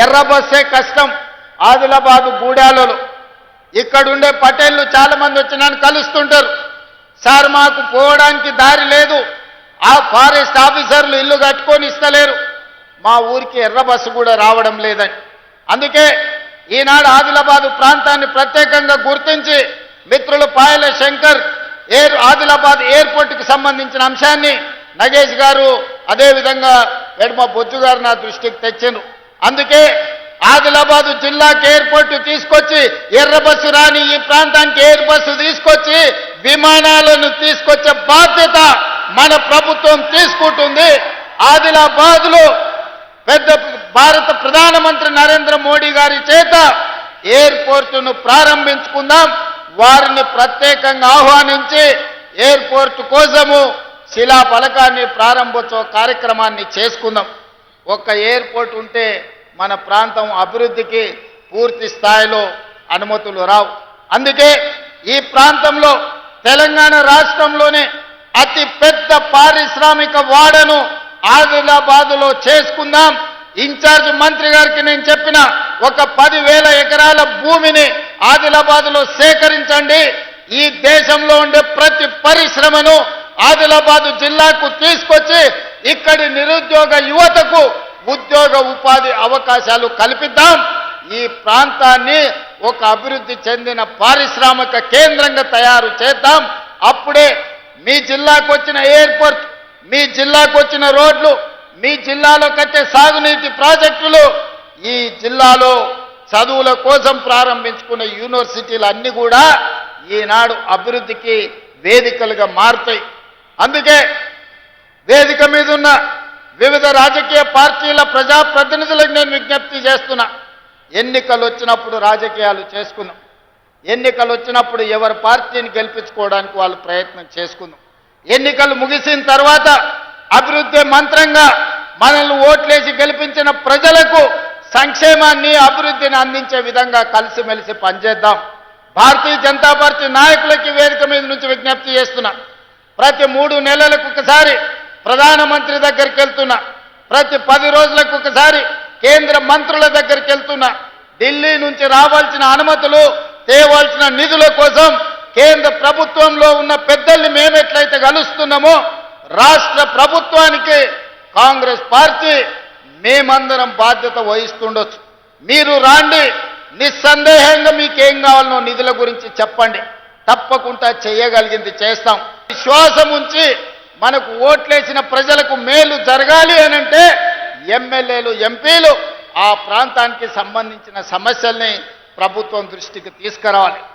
ఎర్ర బస్సే కష్టం. ఆదిలాబాదు గూడాలలో ఇక్కడుండే పటేళ్లు చాలా మంది వచ్చి నన్ను కలుస్తుంటారు. సార్ మాకు పోవడానికి దారి లేదు, ఆ ఫారెస్ట్ ఆఫీసర్లు ఇల్లు కట్టుకొని ఇస్తలేరు, మా ఊరికి ఎర్ర బస్సు కూడా రావడం లేదని. అందుకే ఈనాడు ఆదిలాబాదు ప్రాంతాన్ని ప్రత్యేకంగా గుర్తించి మిత్రులు పాయల శంకర్ ఆదిలాబాద్ ఎయిర్పోర్టుకు సంబంధించిన అంశాన్ని నగేష్ గారు అదేవిధంగా వెడమ బొజ్జు గారు నా దృష్టికి తెచ్చారు. అందుకే ఆదిలాబాదు జిల్లాకి ఎయిర్పోర్టు తీసుకొచ్చి ఎర్ర బస్సు రాని ఈ ప్రాంతానికి ఎయిర్ బస్సు తీసుకొచ్చి విమానాలను తీసుకొచ్చే బాధ్యత మన ప్రభుత్వం తీసుకుంటుంది. ఆదిలాబాద్లో పెద్ద భారత ప్రధానమంత్రి నరేంద్ర మోడీ గారి చేత ఎయిర్పోర్టును ప్రారంభించుకుందాం. వారిని ప్రత్యేకంగా ఆహ్వానించి ఎయిర్పోర్టు కోసము శిలా ఫలకాన్ని ప్రారంభోత్సవ కార్యక్రమాన్ని చేసుకుందాం. ఒక్క ఎయిర్పోర్ట్ ఉంటే మన ప్రాంతం అభివృద్ధికి పూర్తి స్థాయిలో అనుమతులు రావు. అందుకే ఈ ప్రాంతంలో తెలంగాణ రాష్ట్రంలోనే అతి పెద్ద పారిశ్రామిక వాడను ఆదిలాబాదులో చేసుకుందాం. ఇన్ఛార్జ్ మంత్రి గారికి నేను చెప్పిన ఒక 10,000 ఎకరాల భూమిని ఆదిలాబాదులో సేకరించండి. ఈ దేశంలో ఉండే ప్రతి పరిశ్రమను ఆదిలాబాదు జిల్లాకు తీసుకొచ్చి ఇక్కడి నిరుద్యోగ యువతకు ఉద్యోగ ఉపాధి అవకాశాలు కల్పిద్దాం. ఈ ప్రాంతాన్ని ఒక అభివృద్ధి చెందిన పారిశ్రామిక కేంద్రంగా తయారు చేద్దాం. అప్పుడే మీ జిల్లాకు వచ్చిన ఎయిర్పోర్ట్, మీ జిల్లాకు వచ్చిన రోడ్లు, మీ జిల్లాలో కట్టే సాగునీటి ప్రాజెక్టులు, ఈ జిల్లాలో చదువుల కోసం ప్రారంభించుకున్న యూనివర్సిటీలు అన్నీ కూడా ఈనాడు అభివృద్ధికి వేదికలుగా మారుతాయి. అందుకే వేదిక మీద ఉన్న వివిధ రాజకీయ పార్టీల ప్రజాప్రతినిధులకు నేను విజ్ఞప్తి చేస్తున్నా. ఎన్నికలు వచ్చినప్పుడు రాజకీయాలు చేసుకుందాం. ఎన్నికలు వచ్చినప్పుడు ఎవరి పార్టీని గెలిపించుకోవడానికి వాళ్ళు ప్రయత్నం చేసుకుందాం. ఎన్నికలు ముగిసిన తర్వాత అభివృద్ధి మంత్రంగా మనల్ని ఓట్లేసి గెలిపించిన ప్రజలకు సంక్షేమాన్ని అభివృద్ధిని అందించే విధంగా కలిసిమెలిసి పనిచేద్దాం. భారతీయ జనతా పార్టీ నాయకులకి వేదిక మీద నుంచి విజ్ఞప్తి చేస్తున్నా. ప్రతి 3 నెలలకు ఒకసారి ప్రధానమంత్రి దగ్గరికి వెళ్తున్నా, ప్రతి 10 రోజులకు ఒకసారి కేంద్ర మంత్రుల దగ్గరికి వెళ్తున్నా. ఢిల్లీ నుంచి రావాల్సిన అనుమతులు, తేవాల్సిన నిధుల కోసం కేంద్ర ప్రభుత్వంలో ఉన్న పెద్దల్ని మేము ఎట్లయితే కలుస్తున్నామో రాష్ట్ర ప్రభుత్వానికి కాంగ్రెస్ పార్టీ మేమందరం బాధ్యత వహిస్తుండొచ్చు. మీరు రాండి, నిస్సందేహంగా మీకేం కావాలనో నిధుల గురించి చెప్పండి, తప్పకుండా చేయగలిగింది చేస్తాం. విశ్వాసం ఉంచి మనకు ఓట్లేసిన ప్రజలకు మేలు జరగాలి అనంటే ఎమ్మెల్యేలు, ఎంపీలు ఆ ప్రాంతానికి సంబంధించిన సమస్యల్ని ప్రభుత్వం దృష్టికి తీసుకురావాలి.